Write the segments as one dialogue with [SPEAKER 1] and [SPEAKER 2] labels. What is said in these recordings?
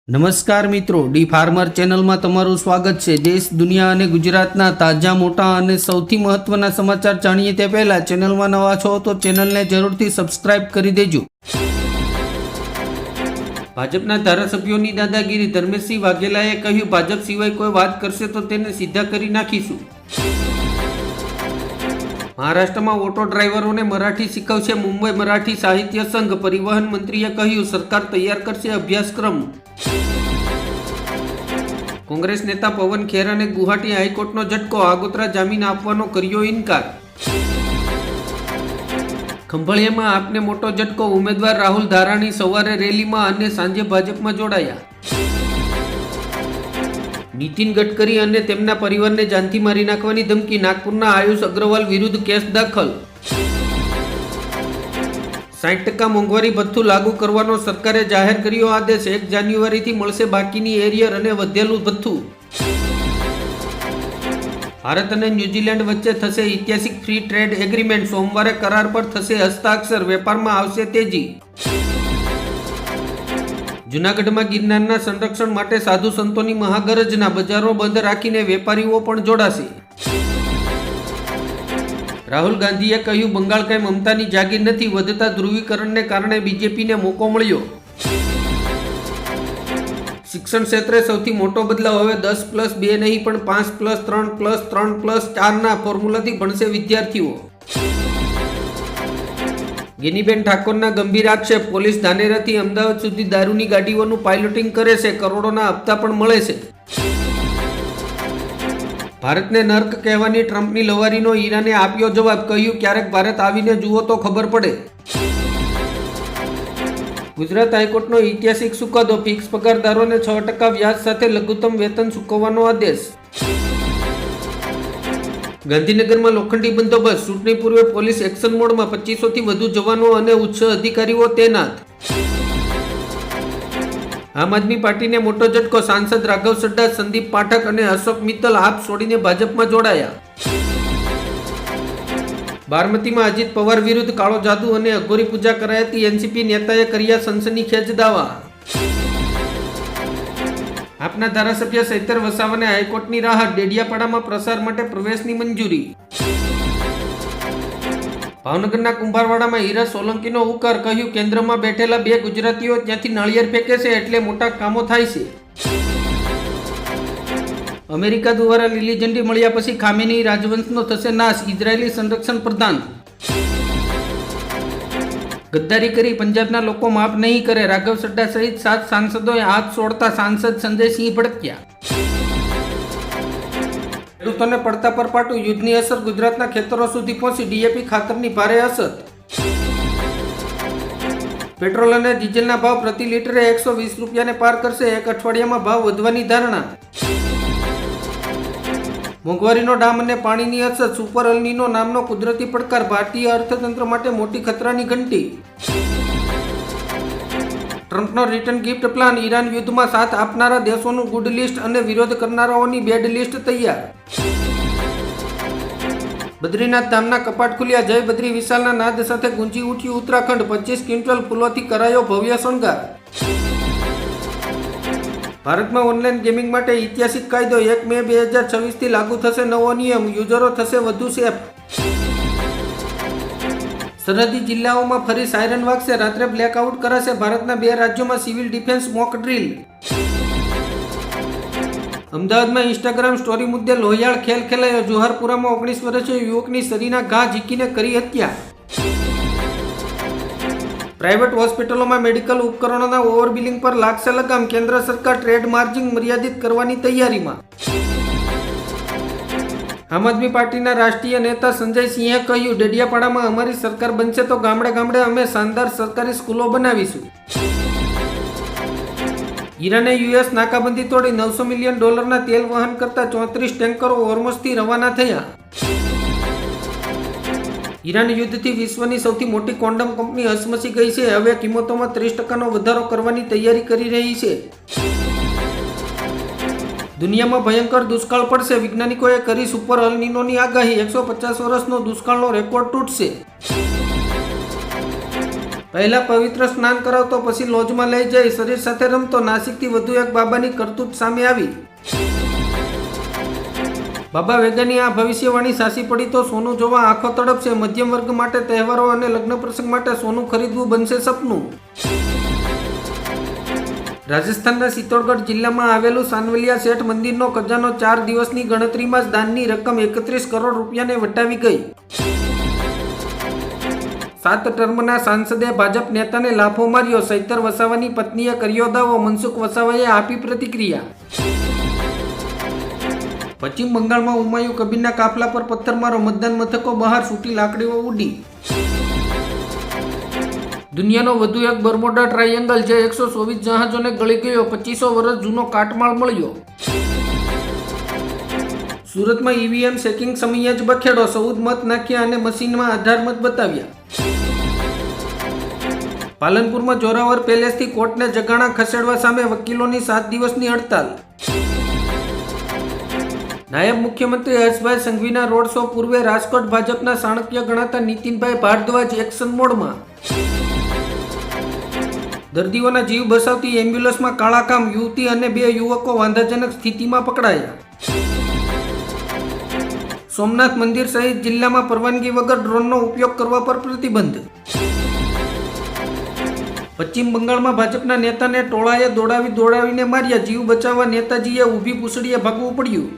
[SPEAKER 1] નમસ્કાર મિત્રો, D farmer ચેનલમાં તમારું સ્વાગત છે। દેશ, દુનિયા અને ગુજરાતના તાજા, મોટા અને સૌથી મહત્વના સમાચાર જાણીએ તે પહેલા ચેનલમાં નવા છો તો ચેનલને જરૂરથી સબસ્ક્રાઇબ કરી દેજો। ભાજપના ધારાસભ્યોની દાદાગીરી। ધર્મેશસિંહ વાઘેલાએ કહ્યું, ભાજપ સિવાય કોઈ વાત કરશે તો તેને સીધા કરી નાખીશું। મહારાષ્ટ્રમાં ઓટો ડ્રાઈવરોને મરાઠી શીખવશે મુંબઈ મરાઠી સાહિત્ય સંઘ। પરિવહન મંત્રીએ કહ્યું, સરકાર તૈયાર કરશે અભ્યાસક્રમ। કોંગ્રેસ નેતા પવન ખેરાને ગુવાહાટી હાઈકોર્ટનો ઝટકો। આગોતરા જામીન આપવાનો કર્યો ઇનકાર। ખંભાળિયામાં આપને મોટો ઝટકો। ઉમેદવાર રાહુલ ધારાણી સવારે રેલીમાં અને સાંજે ભાજપમાં જોડાયા। નીતિન ગડકરી અને તેમના પરિવારને જાનથી મારી નાખવાની ધમકી। નાગપુરના આયુષ અગ્રવાલ વિરુદ્ધ કેસ દાખલ। 60% મોંઘવારી ભથ્થું લાગુ કરવાનો સરકારે જાહેર કર્યો આદેશ। 1 જાન્યુઆરીથી મળશે બાકીની એરિયર અને વધેલું ભથ્થું। ભારત અને ન્યૂઝીલેન્ડ વચ્ચે થશે ઐતિહાસિક ફ્રી ટ્રેડ એગ્રીમેન્ટ। સોમવારે કરાર પર થશે હસ્તાક્ષર। વેપારમાં આવશે તેજી। જૂનાગઢમાં ગિરનારના સંરક્ષણ માટે સાધુ સંતોની મહાગરજના। બજારો બંધ રાખીને વેપારીઓ પણ જોડાશે। રાહુલ ગાંધીએ કહ્યું, બંગાળ કંઈ મમતાની જાગીર નથી। વધતા ધ્રુવીકરણને કારણે બીજેપીને મોકો મળ્યો। શિક્ષણ ક્ષેત્રે સૌથી મોટો બદલાવ। હવે 10+2 નહીં પણ 5+3+3+4ના ફોર્મ્યુલાથી ભણશે વિદ્યાર્થીઓ। ગેનીબેન ઠાકોરના ગંભીર આક્ષેપ। પોલીસ ધાનેરાથી અમદાવાદ સુધી દારૂની ગાડીઓનું પાયલોટિંગ કરે છે। કરોડોના હપ્તા પણ મળે છે। ભારતને નર્ક કહેવાની ટ્રમ્પની લવારીનો ઈરાને આપ્યો જવાબ। કહ્યું, ક્યારેક ભારત આવીને જુઓ તો ખબર પડે। ગુજરાત હાઈકોર્ટનો ઐતિહાસિક ચુકાદો। ફિક્સ પગારદારોને 6% વ્યાજ સાથે લઘુત્તમ વેતન ચૂકવવાનો આદેશ। ગાંધીનગરમાં લોખંડી બંદોબસ્ત। ચૂંટણી પૂર્વે પોલીસ એક્શન મોડમાં। 2500થી વધુ જવાનો અને ઉચ્ચ અધિકારીઓ તૈનાત। આમ આદમી પાર્ટીને મોટો ઝટકો। સાંસદ રાઘવ ચડ્ડા, સંદીપ પાઠક અને અશોક મિત્તલ આપ છોડીને ભાજપમાં જોડાયા। બારમતીમાં અજીત પવાર વિરુદ્ધ કાળો જાદુ અને અઘોરી પૂજા કરાઈ હતી। એનસીપી નેતાએ કર્યા સનસનીખેજ દાવા। આપના ધારાસભ્ય ચૈતર વસાવાને હાઈકોર્ટની રાહત। ડેડિયાપાડામાં પ્રસાર માટે પ્રવેશની મંજૂરી। ભાવનગરના કુંભારવાડામાં હીરા સોલંકીનો ઉકાર। કહ્યું, કેન્દ્રમાં બેઠેલા 2 ગુજરાતીઓ ત્યાંથી નાળિયેર ફેંકે છે એટલે મોટા કામો થાય છે। અમેરિકા દ્વારા લીલી ઝંડી મળ્યા પછી ખામેની રાજવંશનો થશે નાશ। ઇઝરાયેલી સંરક્ષણ પ્રધાન। ગદ્દારી કરી પંજાબના લોકો માફ નહીં કરે। રાઘવ ચડ્ડા સહિત 7 સાંસદોએ હાથ છોડતા સાંસદ સંજયસિંહ ભડક્યા। ખેડૂતોને પડતા પર પાટું। યુદ્ધની અસર ગુજરાતના ખેતરો સુધી પહોંચી। ડીએપી ખાતરની ભારે અસર। પેટ્રોલ અને ડીઝલના ભાવ પ્રતિ લીટરે 120 રૂપિયાને પાર કરશે। 1 અઠવાડિયામાં ભાવ વધવાની ધારણા। મોંઘવારીનો ડામ અને પાણીની અછત। સુપર અલ્નીનો નામનો કુદરતી પડકાર। ભારતીય અર્થતંત્ર માટે મોટી ખતરાની ઘંટી। ટ્રમ્પનો રિટર્ન ગિફ્ટ પ્લાન। ઈરાન યુદ્ધમાં સાથ આપનારા દેશોનું ગુડ લિસ્ટ અને વિરોધ કરનારાઓની બેડ લિસ્ટ તૈયાર। બદ્રીનાથ ધામના કપાટ ખુલ્યા। જય બદ્રી વિશાલના નાદ સાથે ગુંજી ઉઠ્યું ઉત્તરાખંડ। 25 ક્વિન્ટલ ફૂલોથી કરાયો ભવ્ય શણગાર। ભારતમાં ઓનલાઈન ગેમિંગ માટે ઐતિહાસિક કાયદો। 1 મે 2026થી લાગુ થશે નવો નિયમ। યુઝરો થશે વધુ સેફ। સરહદી જિલ્લાઓમાં ફરી સાયરન વાગશે। રાત્રે બ્લેકઆઉટ કરાશે। ભારતના 2 રાજ્યોમાં સિવિલ ડિફેન્સ મોક ડ્રીલ। અમદાવાદમાં ઇન્સ્ટાગ્રામ સ્ટોરી મુદ્દે લોહિયાળ ખેલ ખેલાયો। જોહારપુરામાં 19 વર્ષીય યુવકની શરીરના ઘા ઝીકીને કરી હત્યા। પ્રાઇવેટ હોસ્પિટલોમાં મેડિકલ ઉપકરણોના ઓવરબિલિંગ પર લાગશે લગામ। કેન્દ્ર સરકાર ટ્રેડ માર્જિન મર્યાદિત કરવાની તૈયારીમાં। આમ આદમી પાર્ટીના રાષ્ટ્રીય નેતા સંજય સિંહે કહ્યું, ડેડિયાપાડામાં અમારી સરકાર બનશે તો ગામડે ગામડે અમે શાનદાર સરકારી સ્કૂલો બનાવીશું। ઈરાને યુએસ નાકાબંધી તોડી $900 મિલિયન તેલ વહન કરતા 34 ટેન્કરો હોર્મુઝથી રવાના થયા। ઈરાન યુદ્ધથી વિશ્વની સૌથી મોટી કોન્ડમ કંપની હચમચી ગઈ છે। હવે કિંમતોમાં 30%નો વધારો કરવાની તૈયારી કરી રહી છે। દુનિયામાં ભયંકર દુષ્કાળ પડશે। વૈજ્ઞાનિકોએ કરી સુપર અલ્નીનોની આગાહી। 150 વર્ષનો દુષ્કાળનો રેકોર્ડ તૂટશે। પહેલા પવિત્ર સ્નાન કરાવતો પછી લોજમાં લઈ જઈ શરીર સાથે રમતો નાસિકથી વધુ એક બાબાની કરતૂત સામે આવી. બાબા વેગાની આ ભવિષ્યવાણી સાચી પડી તો સોનું જોવા આંખો તડપશે. મધ્યમ વર્ગ માટે તહેવારો અને લગ્ન પ્રસંગ માટે સોનું ખરીદવું બનશે સપનું. રાજસ્થાનના ચિત્તોડગઢ જિલ્લામાં આવેલું સાનવલિયા શેઠ મંદિરનો ખજાનો 4 દિવસની ગણતરીમાં જ દાનની રકમ 31 કરોડ રૂપિયાને વટાવી ગઈ. 7 ટર્મના સાંસદે ભાજપ નેતાને લાફો માર્યો. ચૈતર વસાવાની પત્નીએ કર્યો દાવો. મનસુખ વસાવાએ આપી પ્રતિક્રિયા. પશ્ચિમ બંગાળમાં હુમાયુ કબીરના કાફલા પર પથ્થરમારો. મતદાન મથકો બહાર છૂટી લાકડીઓ ઉડી. દુનિયાનો વધુ એક બર્મુડા ટ્રાયેંગલ જે 124 જહાજોને ગળી ગયો. 2500 વર્ષ જૂનો કાટમાળ મળ્યો. સુરતમાં ઈવીએમ ચેકિંગ સમયે જ બખેડો. 14 મત નાખ્યા અને મશીનમાં 18 મત બતાવ્યા. પાલનપુરમાં જોરાવર પેલેસથી કોર્ટને જગાણા ખસેડવા સામે વકીલોની 7 દિવસની હડતાલ. નાયબ મુખ્યમંત્રી હર્ષભાઈ સંઘવીના રોડ શો પૂર્વે રાજકોટ ભાજપના ચાણક્ય ગણાતા નીતિનભાઈ ભારદ્વાજ એક્શન મોડમાં. દર્દીઓના જીવ બચાવતી એમ્બ્યુલન્સમાં કાળા કામ. યુવતી અને 2 યુવકો વાંધાજનક સ્થિતિમાં પકડાયા. સોમનાથ મંદિર સહિત જિલ્લામાં પરવાનગી વગર ડ્રોનનો ઉપયોગ કરવા પર પ્રતિબંધ. પશ્ચિમ બંગાળમાં ભાજપના નેતાને ટોળાએ દોડાવીને માર્યા. જીવ બચાવવા નેતાજીએ ઊભી પૂંછડીએ ભાગવું પડ્યું.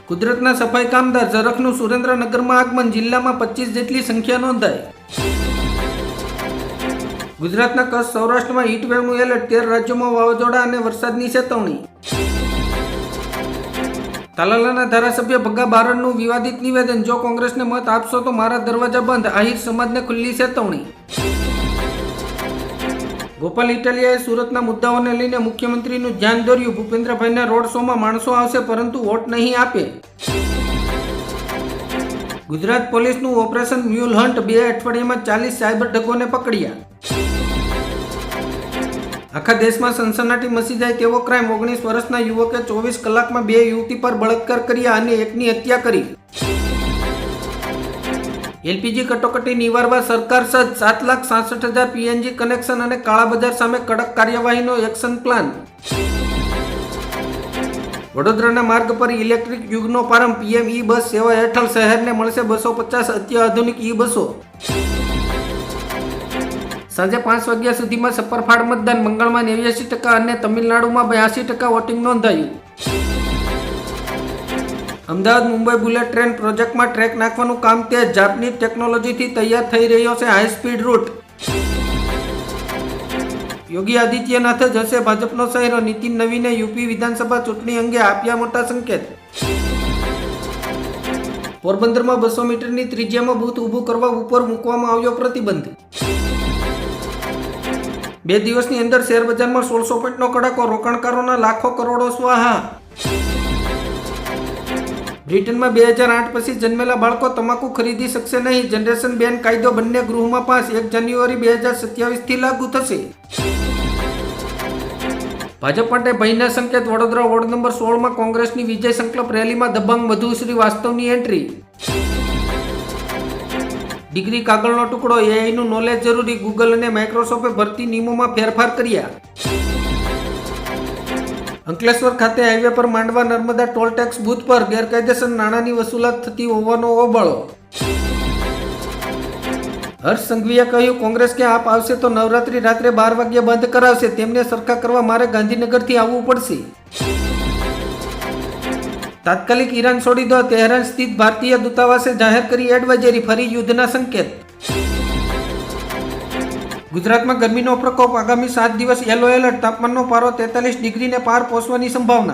[SPEAKER 1] કુદરતના સફાઈ કામદાર ઝરખનું સુરેન્દ્રનગરમાં આગમન. જિલ્લામાં 25 જેટલી સંખ્યા નોંધાઈ. ગુજરાતના કચ્છ સૌરાષ્ટ્રમાં હીટવેવનું એલર્ટ. 13 રાજ્યોમાં વાવાઝોડા અને વરસાદની ચેતવણી. તાલાલાના ધારાસભ્ય ભગા બારડનું વિવાદિત નિવેદન. જો કોંગ્રેસને મત આપશો તો મારા દરવાજા બંધ. આહિર સમાજને ખુલ્લી ચેતવણી. ગોપાલ ઇટાલિયાએ સુરતના મુદ્દાઓને લઈને મુખ્યમંત્રીનું ધ્યાન દોર્યું. ભૂપેન્દ્રભાઈના રોડ શોમાં માણસો આવશે પરંતુ વોટ નહીં આપે. ગુજરાત પોલીસનું ઓપરેશન મ્યુલ હન્ટ. 2 અઠવાડિયામાં 40 સાયબર ઠગોને પકડ્યા. આખા દેશમાં સનસનાટી મચી જાય તેવો ક્રાઇમ. 19 વર્ષના યુવકે 24 કલાકમાં 2 યુવતી પર બળાત્કાર કર્યા અને એકની હત્યા કરી. એલપીજી કટોકટી નિવારવા સરકાર સજ્જ. 7,66,000 પીએનજી કનેક્શન અને કાળાબજાર સામે કડક કાર્યવાહીનો એક્શન પ્લાન. વડોદરાના માર્ગ પર ઇલેક્ટ્રિક યુગનો પ્રારંભ. પીએમ ઈ બસ સેવા હેઠળ શહેરને મળશે 250 અત્યાધુનિક ઈ બસો. સાંજે 5 વાગ્યા સુધીમાં સપરફાડ મતદાન. બંગાળમાં 89% અને તમિલનાડુમાં 82% વોટિંગ નોંધાયું. અમદાવાદ મુંબઈ બુલેટ ટ્રેન પ્રોજેક્ટમાં ટ્રેક નાખવાનું કામ તેજ. જાપાનીઝ ટેકનોલોજીથી તૈયાર થઈ રહ્યો છે હાઈ સ્પીડ રૂટ. યોગી આદિત્યનાથે જશે ભાજપનો ચહેરો. નીતિન નવીને યુપી વિધાનસભા ચૂંટણી અંગે આપ્યા મોટા સંકેત. પોરબંદરમાં 200 મીટરની ત્રિજ્યામાં બૂથ ઊભું કરવા ઉપર મૂકવામાં આવ્યો પ્રતિબંધ. 2 દિવસની અંદર શેરબજારમાં 1600 પોઈન્ટનો કડાકો. રોકાણકારોના લાખો કરોડો સ્વાહા. બ્રિટનમાં 2008 પછી જન્મેલા બાળકો તમાકુ ખરીદી શકશે નહીં. જનરેશન બેન કાયદો બંને ગૃહમાં પાસ. 1 જાન્યુઆરી 2027થી લાગુ થશે. ભાજપ માટે ભયના સંકેત. વડોદરા વોર્ડ નંબર 16માં કોંગ્રેસની વિજય સંકલ્પ રેલીમાં દબંગ મધુ શ્રીવાસ્તવની એન્ટ્રી. ડિગ્રી કાગળનો ટુકડો. એઆઈનું નોલેજ જરૂરી. ગૂગલ અને માઇક્રોસોફ્ટે ભરતી નિયમોમાં ફેરફાર કર્યા. અંકલેશ્વર ખાતે હાઈવે પર માંડવા નર્મદા ટોલ ટેક્સ બૂથ પર ગેરકાયદેસર નાણાંની વસૂલાત થતી હોવાનો હોબાળો. હર્ષ સંઘવીએ કહ્યું કોંગ્રેસ કે આપ આવશે તો નવરાત્રી રાત્રે 12 વાગ્યે બંધ કરાવશે. તેમને સરખા કરવા મારે ગાંધીનગરથી આવવું પડશે. તાત્કાલિક ઈરાન છોડી દો. તેહરાન સ્થિત ભારતીય દૂતાવાસે જાહેર કરી એડવાઇઝરી. ફરી યુદ્ધના સંકેત. ગુજરાતમાં ગરમીનો પ્રકોપ. આગામી 7 દિવસ યલો એલર્ટ. તાપમાનનો પારો 43 ડિગ્રીને પાર પહોંચવાની સંભાવના.